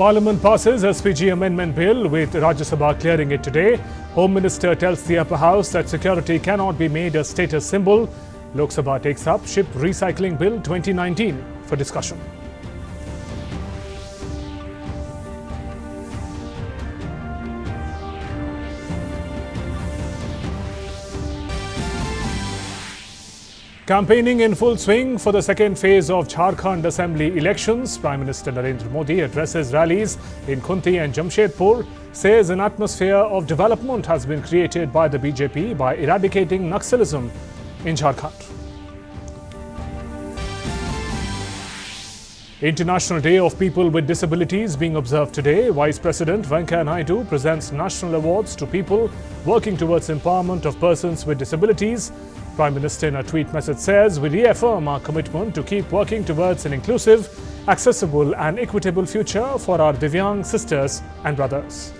Parliament passes SPG amendment bill with Rajya Sabha clearing it today. Home Minister tells the upper house that security cannot be made a status symbol. Lok Sabha takes up Ship Recycling Bill 2019 for discussion. Campaigning in full swing for the second phase of Jharkhand Assembly elections. Prime Minister Narendra Modi addresses rallies in Khunti and Jamshedpur, says an atmosphere of development has been created by the BJP by eradicating Naxalism in Jharkhand. International Day of People with Disabilities being observed today. Vice President Venkaiah Naidu presents national awards to people working towards empowerment of persons with disabilities. Prime Minister in a tweet message says, "We reaffirm our commitment to keep working towards an inclusive, accessible and equitable future for our Divyang sisters and brothers."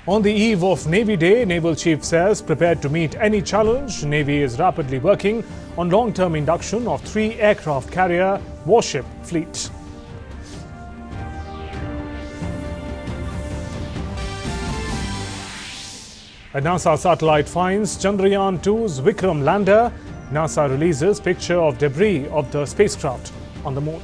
On the eve of Navy Day, Naval Chief says, prepared to meet any challenge, Navy is rapidly working on long-term induction of 3 aircraft carrier warship fleet. A NASA satellite finds Chandrayaan-2's Vikram lander. NASA releases picture of debris of the spacecraft on the moon.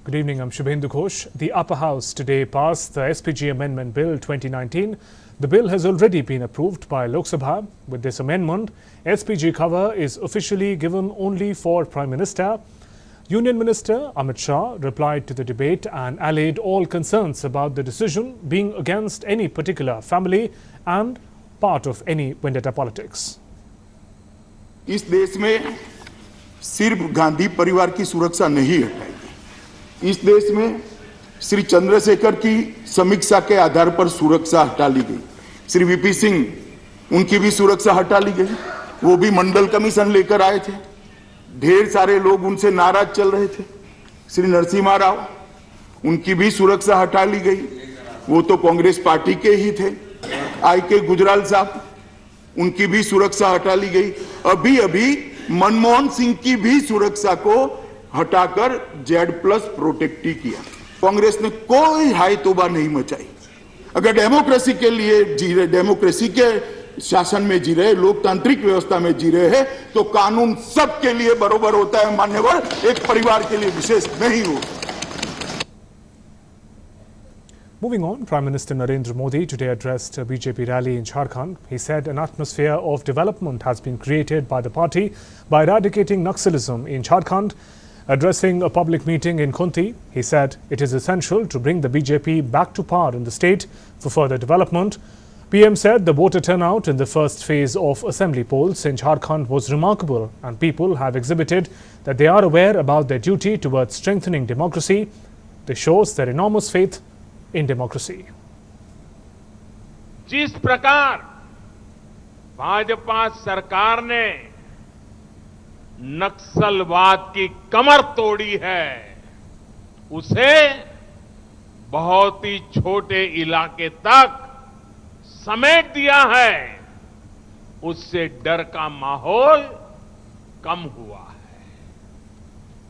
Good evening, I'm Shubhendu Ghosh. The upper house today passed the SPG Amendment Bill 2019. The bill has already been approved by Lok Sabha. With this amendment, SPG cover is officially given only for Prime Minister. Union Minister Amit Shah replied to the debate and allayed all concerns about the decision being against any particular family and part of any vendetta politics. इस देश में सिर्फ गांधी परिवार की सुरक्षा नहीं हटाएगी। इस देश में श्री चंद्रशेखर की समीक्षा के आधार पर सुरक्षा हटा ली गई। श्री वीपी सिंह उनकी भी सुरक्षा हटा ली गई। वो भी मंडल कमीशन लेकर आए थे। ढेर सारे लोग उनसे नाराज चल रहे थे। श्री नरसिम्हा राव उनकी भी सुरक्षा हटा ली गई। वो तो कांग्रेस पार्टी के ही थे। आई.के. गुजराल साहब उनकी भी सुरक्षा हटा ली गई। अभी अभी मनमोहन सिंह की भी सुरक्षा को हटाकर Z+ प्रोटेक्टी किया। कांग्रेस ने कोई हाय तौबा नहीं मचाई। अगर डेमोक्रेसी के लिए जी रहे, डेमोक्रेसी के शासन में जी रहे, लोकतांत्रिक व्यवस्था में जी रहे हैं, तो कानून सबके लिए बराबर होता है मान्यवर, एक परिवार के लिए विशेष नहीं होता। Moving on, Prime Minister Narendra Modi today addressed a BJP rally in Jharkhand. He said an atmosphere of development has been created by the party by eradicating Naxalism in Jharkhand. Addressing a public meeting in Khunti, he said it is essential to bring the BJP back to power in the state for further development. PM said the voter turnout in the first phase of assembly polls in Jharkhand was remarkable and people have exhibited that they are aware about their duty towards strengthening democracy. This shows their enormous faith in democracy. जिस प्रकार भाजपा सरकार ने नक्सलवाद की कमर तोड़ी है, उसे बहुत ही छोटे इलाके तक समेट दिया है, उससे डर का माहौल कम हुआ है,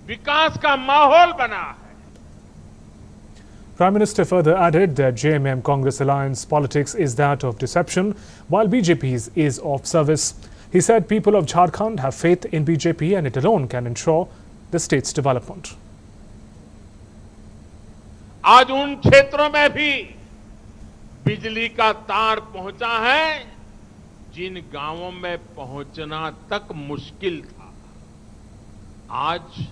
विकास का माहौल बना है। Prime Minister further added that JMM Congress alliance politics is that of deception, while BJP's is of service. He said people of Jharkhand have faith in BJP and it alone can ensure the state's development. आज उन क्षेत्रों में भी बिजली का तार पहुंचा है जिन गांवों में पहुंचना तक मुश्किल था। आज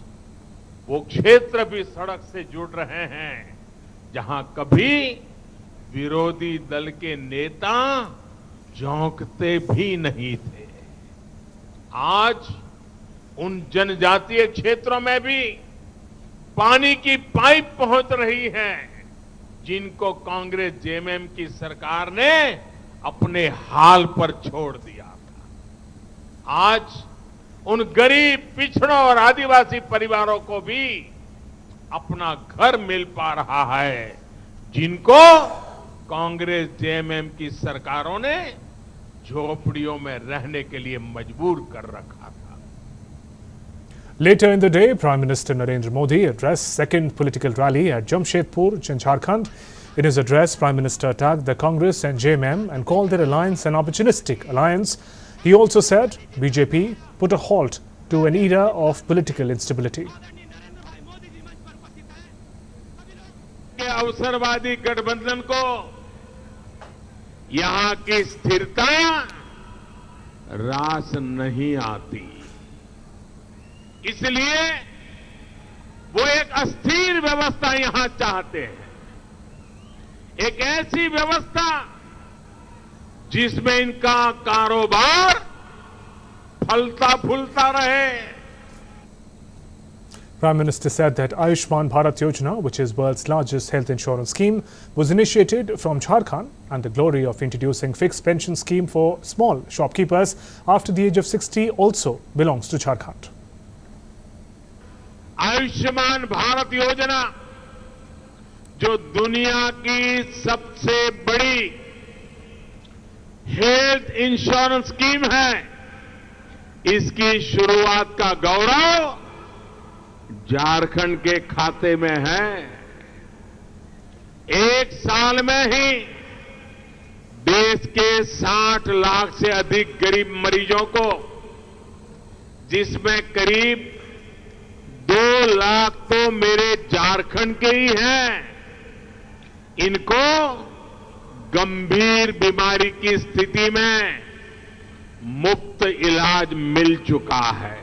वो क्षेत्र भी सड़क से जुड़ रहे हैं जहां कभी विरोधी दल के नेता झोंकते भी नहीं थे। आज उन जनजातीय क्षेत्रों में भी पानी की पाइप पहुंच रही है जिनको कांग्रेस जेएमएम की सरकार ने अपने हाल पर छोड़ दिया था। आज उन गरीब, पिछड़ों और आदिवासी परिवारों को भी अपना घर मिल पा रहा है जिनको कांग्रेस जेएमएम की सरकारों ने झोपड़ियों में रहने के लिए मजबूर कर रखा था। Later in the day, Prime Minister Narendra Modi addressed second political rally at Jamshedpur, Jharkhand. In his address, Prime Minister attacked the Congress and JMM and called their alliance an opportunistic alliance. He also said BJP put a halt to an era of political instability. अवसरवादी गठबंधन को यहां की स्थिरता रास नहीं आती, इसलिए वो एक अस्थिर व्यवस्था यहां चाहते हैं, एक ऐसी व्यवस्था जिसमें इनका कारोबार फलता फूलता रहे. Prime Minister said that Ayushman Bharat Yojana, which is world's largest health insurance scheme, was initiated from Jharkhand, and the glory of introducing fixed pension scheme for small shopkeepers after the age of 60 also belongs to Jharkhand. Ayushman Bharat योजना जो दुनिया की सबसे बड़ी health insurance scheme है, इसकी शुरुआत का गौरव झारखंड के खाते में है. एक साल में ही देश के 60 लाख से अधिक गरीब मरीजों को, जिसमें करीब 2 लाख तो मेरे झारखंड के ही हैं, इनको गंभीर बीमारी की स्थिति में मुफ्त इलाज मिल चुका है.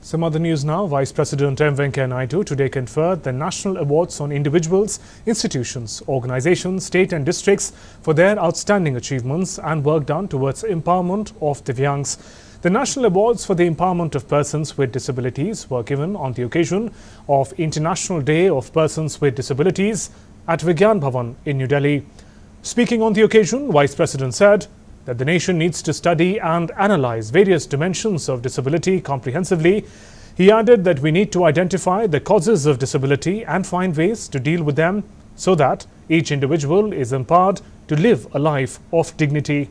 Some other news now. Vice President M. Venkaiah Naidu today conferred the National Awards on individuals, institutions, organizations, state and districts for their outstanding achievements and work done towards empowerment of Divyangs. The National Awards for the Empowerment of Persons with Disabilities were given on the occasion of International Day of Persons with Disabilities at Vigyan Bhavan in New Delhi. Speaking on the occasion, Vice President said that the nation needs to study and analyze various dimensions of disability comprehensively. He added that we need to identify the causes of disability and find ways to deal with them so that each individual is empowered to live a life of dignity.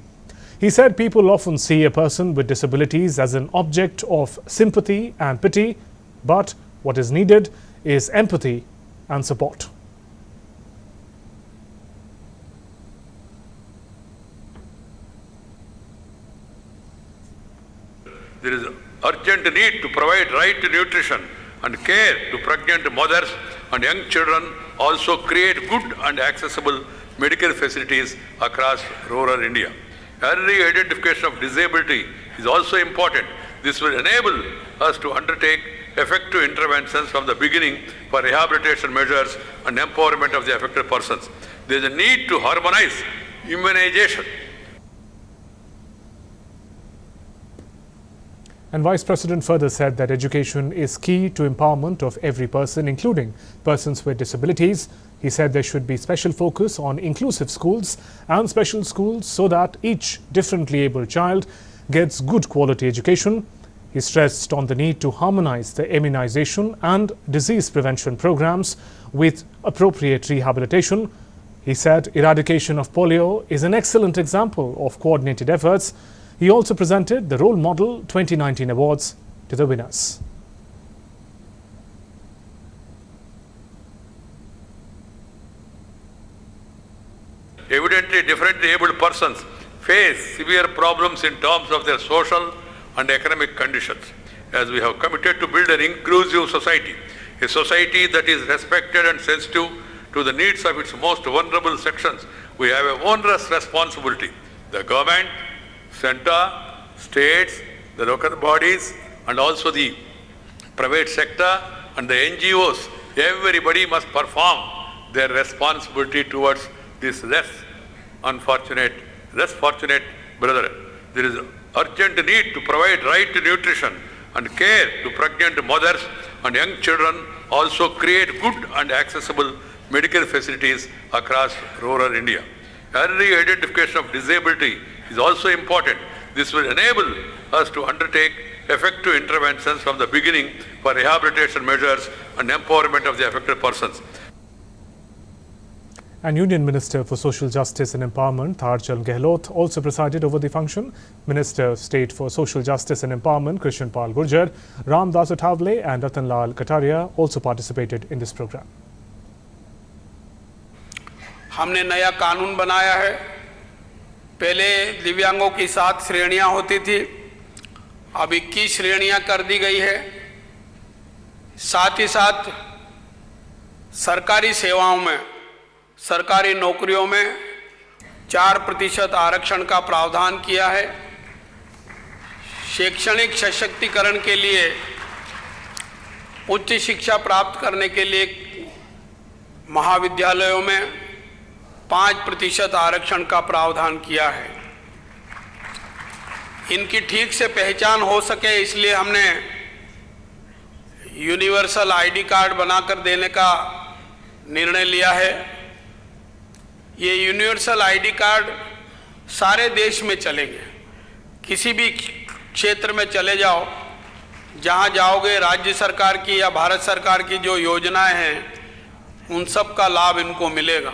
He said people often see a person with disabilities as an object of sympathy and pity, but what is needed is empathy and support. There is urgent need to provide right nutrition and care to pregnant mothers and young children, also create good and accessible medical facilities across rural India. Early identification of disability is also important. This will enable us to undertake effective interventions from the beginning for rehabilitation measures and empowerment of the affected persons. There is a need to harmonize immunization. And Vice President further said that education is key to empowerment of every person, including persons with disabilities. He said there should be special focus on inclusive schools and special schools so that each differently abled child gets good quality education. He stressed on the need to harmonize the immunization and disease prevention programs with appropriate rehabilitation. He said eradication of polio is an excellent example of coordinated efforts. He also presented the Role Model 2019 awards to the winners. Evidently, differently abled persons face severe problems in terms of their social and economic conditions. As we have committed to build an inclusive society, a society that is respected and sensitive to the needs of its most vulnerable sections, we have a onerous responsibility. The government, center, states, the local bodies, and also the private sector and the NGOs, everybody must perform their responsibility towards this less fortunate brethren. There is urgent need to provide right nutrition and care to pregnant mothers and young children, also create good and accessible medical facilities across rural India. Early identification of disability is also important. This will enable us to undertake effective interventions from the beginning for rehabilitation measures and empowerment of the affected persons. And Union Minister for Social Justice and Empowerment, Tharchal Gehlot, also presided over the function. Minister of State for Social Justice and Empowerment, Krishan Pal Gurjar, Ram Das Athavale and Ratan Lal Kataria also participated in this program. हमने नया कानून बनाया है। पहले दिव्यांगों की 7 श्रेणियां होती थी, अब 21 श्रेणियां कर दी गई है। साथ ही साथ सरकारी सेवाओं में, सरकारी नौकरियों में 4% आरक्षण का प्रावधान किया है। शैक्षणिक सशक्तिकरण के लिए, उच्च शिक्षा प्राप्त करने के लिए महाविद्यालयों में 5% आरक्षण का प्रावधान किया है। इनकी ठीक से पहचान हो सके इसलिए हमने यूनिवर्सल आईडी कार्ड बनाकर देने का निर्णय लिया है। ये यूनिवर्सल आईडी कार्ड सारे देश में चलेंगे। किसी भी क्षेत्र में चले जाओ, जहां जाओगे राज्य सरकार की या भारत सरकार की जो योजनाएं हैं उन सब का लाभ इनको मिलेगा।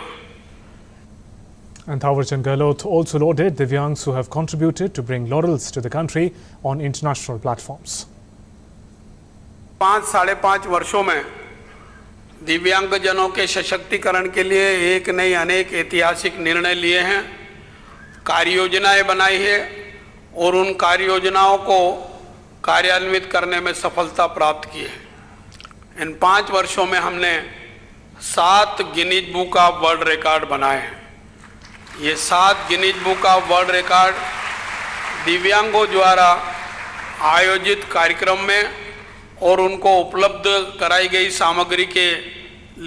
And Thawarchand Gehlot also lauded Divyangs who have contributed to bring laurels to the country on international platforms. 5-5.5 वर्षों में दिव्यांगजनों के सशक्तिकरण के लिए एक नहीं अनेक ऐतिहासिक निर्णय लिए हैं, कार्य योजनाएं बनाई है और उन कार्य योजनाओं को कार्यान्वित करने में सफलता प्राप्त की है। इन 5 वर्षों में हमने 7 Guinness book of world record बनाए हैं। ये 7 Guinness book of world record दिव्यांगों द्वारा आयोजित कार्यक्रम में और उनको उपलब्ध कराई गई सामग्री के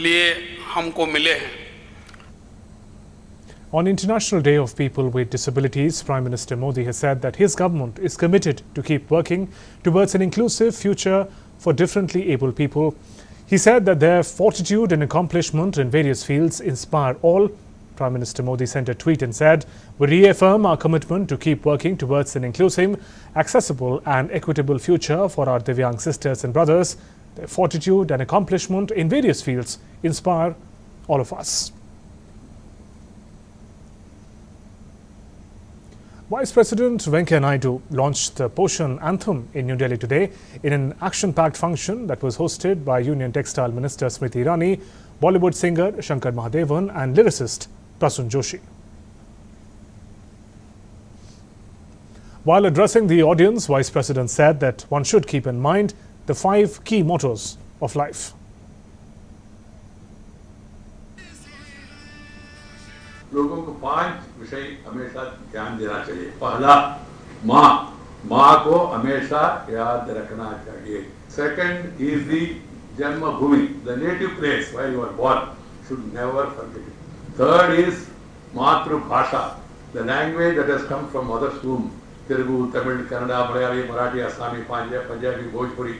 लिए हमको मिले हैं। On International Day of People with Disabilities, Prime Minister Modi has said that his government is committed to keep working towards an inclusive future for differently abled people. He said that their fortitude and accomplishment in various fields inspire all. Prime Minister Modi sent a tweet and said, "We reaffirm our commitment to keep working towards an inclusive, accessible and equitable future for our Divyang sisters and brothers. Their fortitude and accomplishment in various fields inspire all of us." Vice President Venkaiah Naidu launched the Poshan Anthem in New Delhi today in an action-packed function that was hosted by Union Textile Minister Smriti Irani, Bollywood singer Shankar Mahadevan and lyricist Prasun Joshi. While addressing the audience, Vice President said that one should keep in mind the 5 key mottos of life. लोगों को 5 विषय हमेशा ध्यान देना चाहिए। पहला, माँ को हमेशा याद रखना चाहिए। सेकंड इज द जन्मभूमि, the native place where you are born, should never forget it. Third is मातृभाषा, the language that has come from mother's womb, Telugu, Tamil, Kannada, Malayali, Marathi, Assami, Punjabi, Bhojpuri,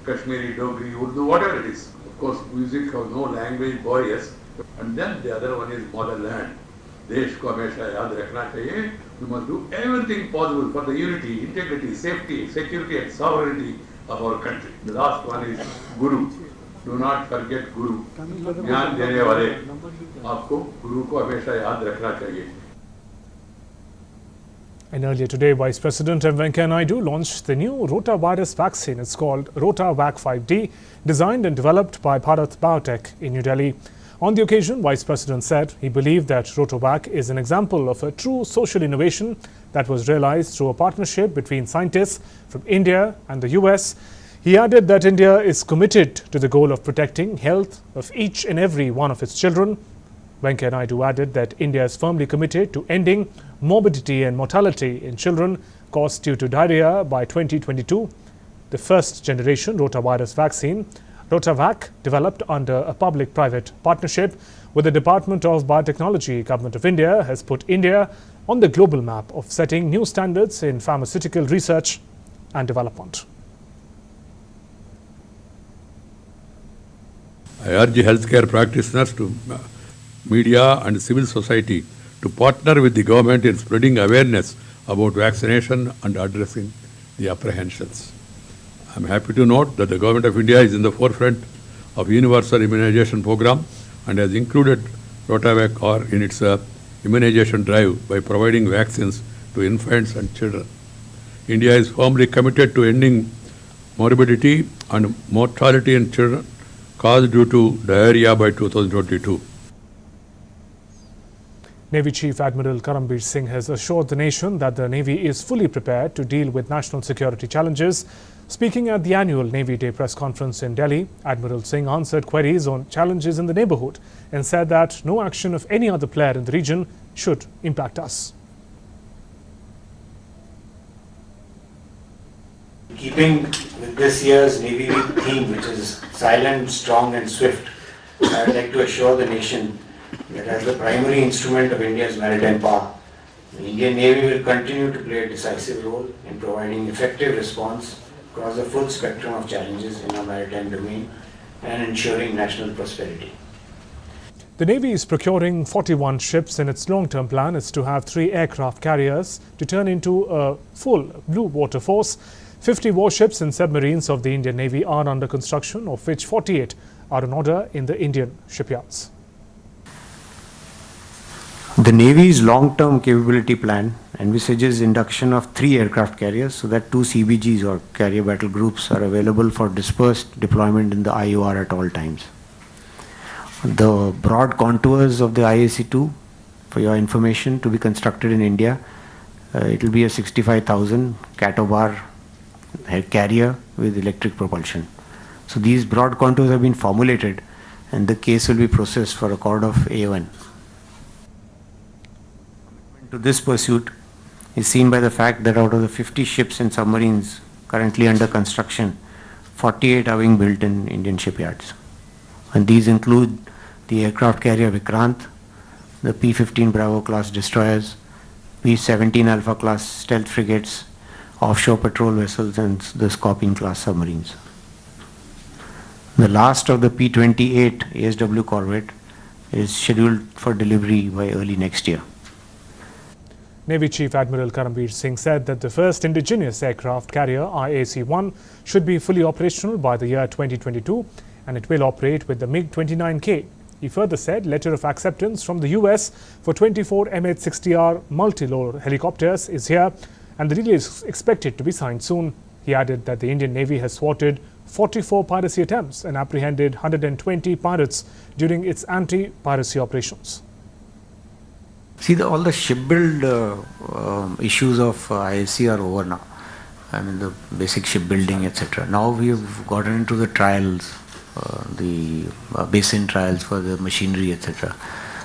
Kashmiri, Dogri, Urdu, whatever it is. Of course, music has no language barriers. And then the other one is motherland. देश को हमेशा याद रखना चाहिए। We must do everything possible for the unity, integrity, safety, security and sovereignty of our country. The last one is Guru. Do not forget Guru. ज्ञान देने वाले, आपको गुरु को हमेशा याद रखना चाहिए। And earlier today, Vice President Venkaiah Naidu launched the new rotavirus vaccine. It's called RotaVac 5D, designed and developed by Bharat Biotech in New Delhi. On the occasion, Vice President said he believed that RotaVac is an example of a true social innovation that was realized through a partnership between scientists from India and the US. He added that India is committed to the goal of protecting health of each and every one of its children. Venkaiah Naidu added that India is firmly committed to ending morbidity and mortality in children caused due to diarrhea by 2022. The first generation rotavirus vaccine, RotaVac, developed under a public-private partnership with the Department of Biotechnology, Government of India, has put India on the global map of setting new standards in pharmaceutical research and development. I urge healthcare practitioners, to media and civil society to partner with the government in spreading awareness about vaccination and addressing the apprehensions. I am happy to note that the Government of India is in the forefront of universal immunization program and has included Rotavac or in its immunization drive by providing vaccines to infants and children. India is firmly committed to ending morbidity and mortality in children caused due to diarrhea by 2022. Navy Chief Admiral Karambir Singh has assured the nation that the Navy is fully prepared to deal with national security challenges. Speaking at the annual Navy Day press conference in Delhi, Admiral Singh answered queries on challenges in the neighbourhood and said that no action of any other player in the region should impact us. Keeping with this year's Navy Week theme, which is silent, strong and swift, I would like to assure the nation that as the primary instrument of India's maritime power, the Indian Navy will continue to play a decisive role in providing effective response across the full spectrum of challenges in our maritime domain and ensuring national prosperity. The Navy is procuring 41 ships and its long-term plan is to have 3 aircraft carriers to turn into a full blue water force. 50 warships and submarines of the Indian Navy are under construction, of which 48 are on order in the Indian shipyards. The Navy's long-term capability plan envisages induction of 3 aircraft carriers so that 2 CBGs or carrier battle groups are available for dispersed deployment in the IOR at all times. The broad contours of the IAC-2, for your information, to be constructed in India, it will be a 65,000 Catobar carrier with electric propulsion. So these broad contours have been formulated and the case will be processed for accord of A1. To this pursuit is seen by the fact that out of the 50 ships and submarines currently under construction, 48 are being built in Indian shipyards. And these include the aircraft carrier Vikrant, the P-15 Bravo class destroyers, P-17 Alpha class stealth frigates, offshore patrol vessels and the Scorpion class submarines. The last of the P-28 ASW corvette is scheduled for delivery by early next year. Navy Chief Admiral Karambir Singh said that the first indigenous aircraft carrier IAC-1 should be fully operational by the year 2022 and it will operate with the MiG-29K. He further said letter of acceptance from the US for 24 MH-60R multi-role helicopters is here and the deal is expected to be signed soon. He added that the Indian Navy has thwarted 44 piracy attempts and apprehended 120 pirates during its anti-piracy operations. See, all the shipbuild issues of IAC are over now. I mean, the basic shipbuilding, etc. Now we have gotten into the trials, the basin trials for the machinery, etc.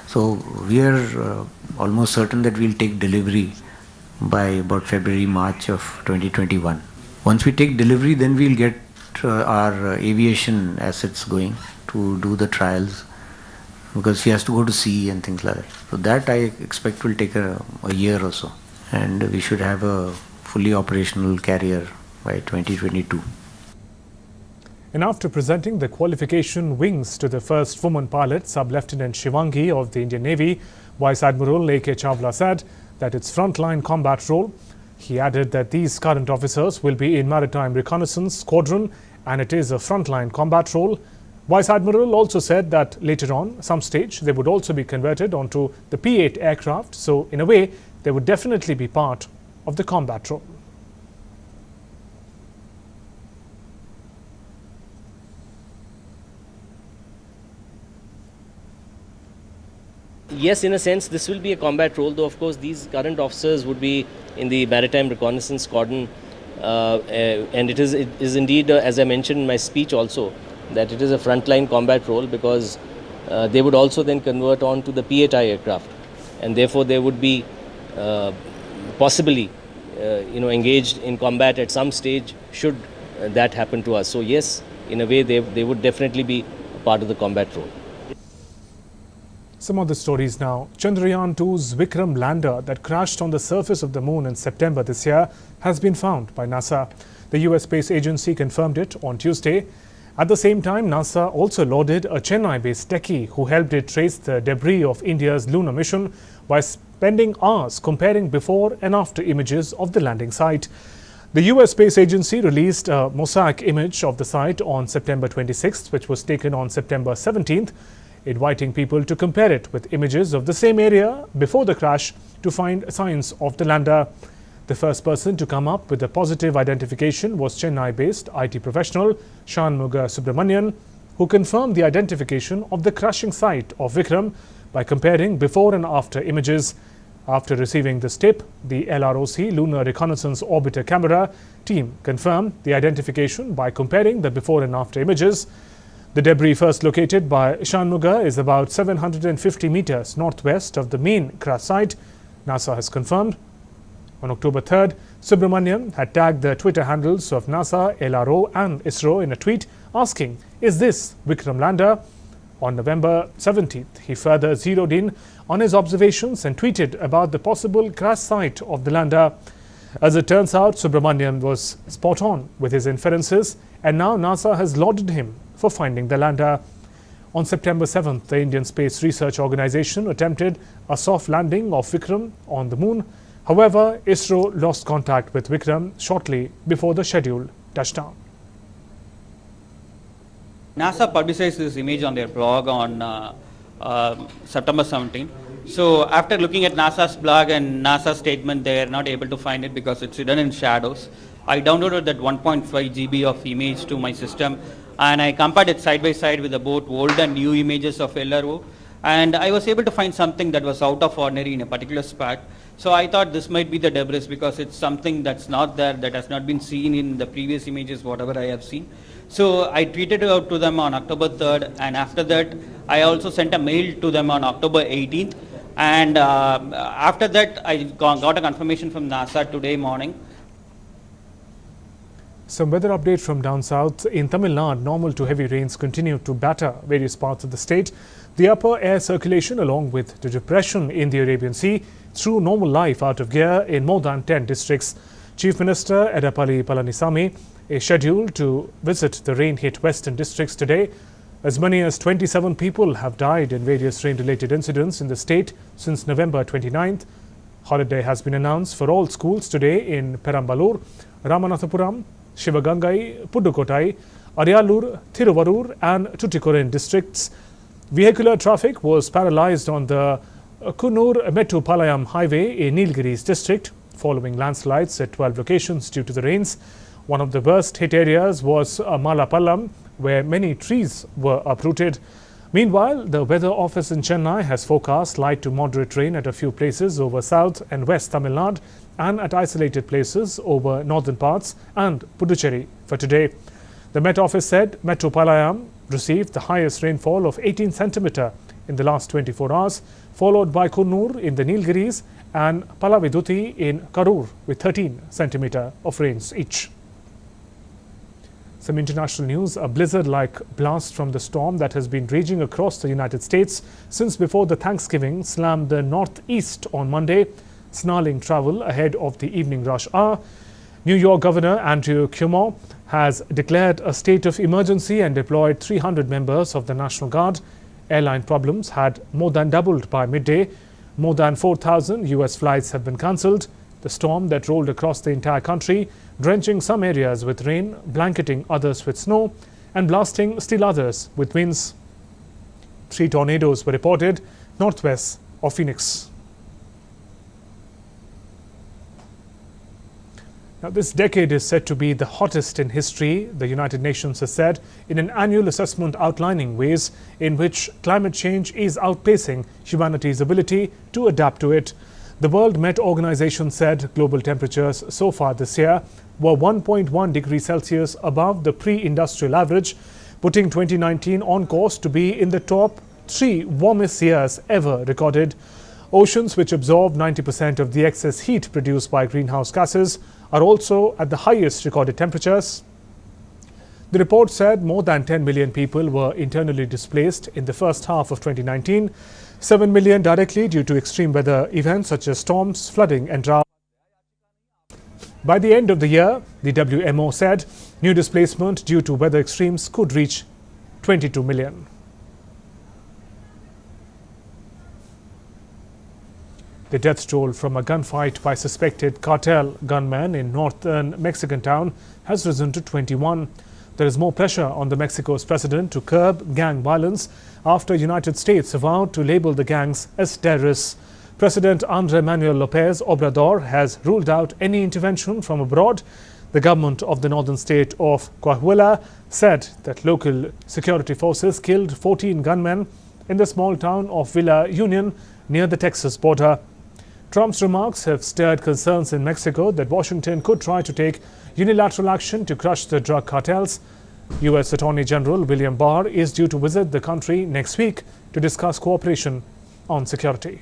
So we are almost certain that we'll take delivery by about February, March of 2021. Once we take delivery, then we'll get our aviation assets going to do the trials, because she has to go to sea and things like that. So that I expect will take a year or so, and we should have a fully operational carrier by 2022. And after presenting the qualification wings to the first woman pilot, Sub-Lieutenant Shivangi of the Indian Navy, Vice Admiral A.K. Chawla said that it's frontline combat role. He added that these current officers will be in Maritime Reconnaissance Squadron and it is a frontline combat role. Vice Admiral also said that later on, some stage, they would also be converted onto the P-8 aircraft. So in a way, they would definitely be part of the combat role. Yes, in a sense, this will be a combat role, though of course these current officers would be in the Maritime Reconnaissance Squadron and it is indeed, as I mentioned in my speech also, that it is a frontline combat role because they would also then convert on to the P-8I aircraft and therefore they would be possibly engaged in combat at some stage should that happen to us. So yes, in a way they would definitely be part of the combat role. Some of the stories now. Chandrayaan-2's Vikram lander that crashed on the surface of the moon in September this year has been found by NASA. The US space agency confirmed it on Tuesday. At the same time, NASA also lauded a Chennai-based techie who helped it trace the debris of India's lunar mission by spending hours comparing before and after images of the landing site. The US Space Agency released a mosaic image of the site on September 26th, which was taken on September 17th. inviting people to compare it with images of the same area before the crash to find signs of the lander. The first person to come up with a positive identification was Chennai-based IT professional Shanmuga Subramanian, who confirmed the identification of the crashing site of Vikram by comparing before and after images. After receiving this tip, the LROC Lunar Reconnaissance Orbiter Camera team confirmed the identification by comparing the before and after images. The debris first located by Shanmuga is about 750 meters northwest of the main crash site, NASA has confirmed. On October 3rd, Subramanian had tagged the Twitter handles of NASA, LRO and ISRO in a tweet asking, "Is this Vikram lander?" On November 17th, he further zeroed in on his observations and tweeted about the possible crash site of the lander. As it turns out, Subramanian was spot on with his inferences, and now NASA has lauded him for finding the lander. On September 7th, the Indian Space Research Organisation attempted a soft landing of Vikram on the moon. However, ISRO lost contact with Vikram shortly before the scheduled touchdown. NASA publicized this image on their blog on September 17. So after looking at NASA's blog and NASA's statement, they are not able to find it because it's hidden in shadows. I downloaded that 1.5 GB of image to my system, and I compared it side by side with both old and new images of LRO, and I was able to find something that was out of ordinary in a particular spot. So I thought this might be the debris because it's something that's not there, that has not been seen in the previous images, whatever I have seen. So I tweeted it out to them on October 3rd, and after that I also sent a mail to them on October 18th, and after that I got a confirmation from NASA today morning. Some weather update from down south. In Tamil Nadu, normal to heavy rains continue to batter various parts of the state. The upper air circulation along with the depression in the Arabian Sea threw normal life out of gear in more than 10 districts. Chief Minister Edapalli Palanisamy is scheduled to visit the rain-hit western districts today. As many as 27 people have died in various rain-related incidents in the state since November 29th. Holiday has been announced for all schools today in Perambalur, Ramanathapuram, Shivagangai, Pudukkottai, Ariyalur, Thiruvarur and Tuticorin districts. Vehicular traffic was paralysed on the Kunnur-Mettupalayam highway in Nilgiris district following landslides at 12 locations due to the rains. One of the worst hit areas was Malapallam, where many trees were uprooted. Meanwhile, the weather office in Chennai has forecast light to moderate rain at a few places over south and west Tamil Nadu and at isolated places over northern parts and Puducherry for today. The Met Office said Mettupalayam received the highest rainfall of 18 centimeter in the last 24 hours, followed by Kunnur in the Nilgiris and Palaviduthi in Karur with 13 centimeter of rains each. Some international news. A blizzard-like blast from the storm that has been raging across the United States since before the Thanksgiving slammed the northeast on Monday, snarling travel ahead of the evening rush hour. New York Governor Andrew Cuomo has declared a state of emergency and deployed 300 members of the National Guard. Airline problems had more than doubled by midday. More than 4,000 US flights have been cancelled. The storm that rolled across the entire country, drenching some areas with rain, blanketing others with snow, and blasting still others with winds. 3 tornadoes were reported northwest of Phoenix. Now, this decade is said to be the hottest in history, the United Nations has said in an annual assessment outlining ways in which climate change is outpacing humanity's ability to adapt to it. The World Met Organization said global temperatures so far this year were 1.1 degrees Celsius above the pre-industrial average, putting 2019 on course to be in the top 3 warmest years ever recorded. Oceans, which absorb 90% of the excess heat produced by greenhouse gases, are also at the highest recorded temperatures. The report said more than 10 million people were internally displaced in the first half of 2019, 7 million directly due to extreme weather events such as storms, flooding and drought. By the end of the year, the WMO said new displacement due to weather extremes could reach 22 million. The death toll from a gunfight by suspected cartel gunmen in northern Mexican town has risen to 21. There is more pressure on the Mexico's president to curb gang violence after United States vowed to label the gangs as terrorists. President Andrés Manuel López Obrador has ruled out any intervention from abroad. The government of the northern state of Coahuila said that local security forces killed 14 gunmen in the small town of Villa Union near the Texas border. Trump's remarks have stirred concerns in Mexico that Washington could try to take unilateral action to crush the drug cartels. U.S. Attorney General William Barr is due to visit the country next week to discuss cooperation on security.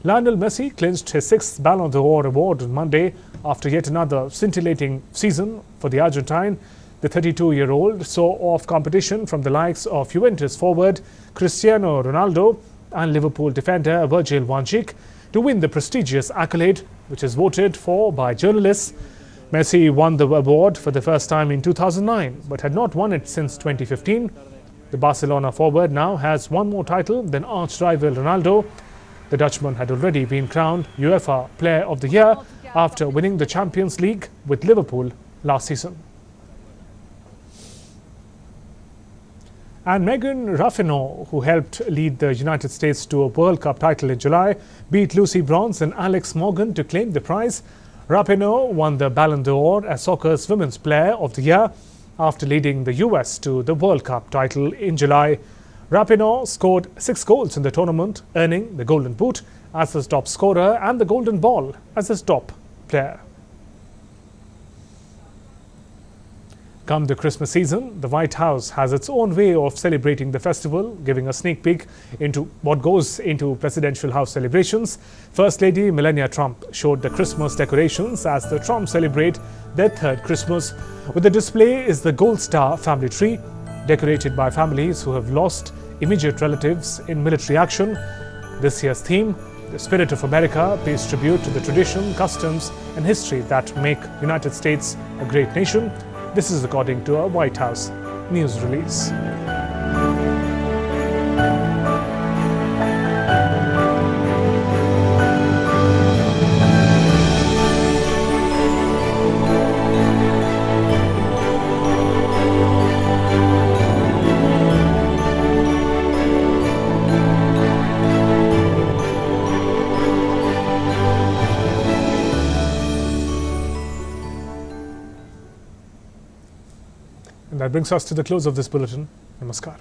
Lionel Messi clinched his 6th Ballon d'Or award on Monday after yet another scintillating season for the Argentine. The 32-year-old saw off competition from the likes of Juventus forward Cristiano Ronaldo and Liverpool defender Virgil van Dijk to win the prestigious accolade, which is voted for by journalists. Messi won the award for the first time in 2009 but had not won it since 2015. The Barcelona forward now has one more title than arch-rival Ronaldo. The Dutchman had already been crowned UEFA Player of the Year after winning the Champions League with Liverpool last season. And Megan Rapinoe, who helped lead the United States to a World Cup title in July, beat Lucy Bronze and Alex Morgan to claim the prize. Rapinoe won the Ballon d'Or as soccer's Women's Player of the Year after leading the US to the World Cup title in July. Rapinoe scored 6 goals in the tournament, earning the Golden Boot as his top scorer and the Golden Ball as his top player. Come the Christmas season, the White House has its own way of celebrating the festival, giving a sneak peek into what goes into presidential house celebrations. First Lady Melania Trump showed the Christmas decorations as the Trumps celebrate their 3rd Christmas. With the display is the Gold Star family tree, decorated by families who have lost immediate relatives in military action. This year's theme, the Spirit of America, pays tribute to the tradition, customs and history that make United States a great nation. This is according to a White House news release. And that brings us to the close of this bulletin. Namaskar.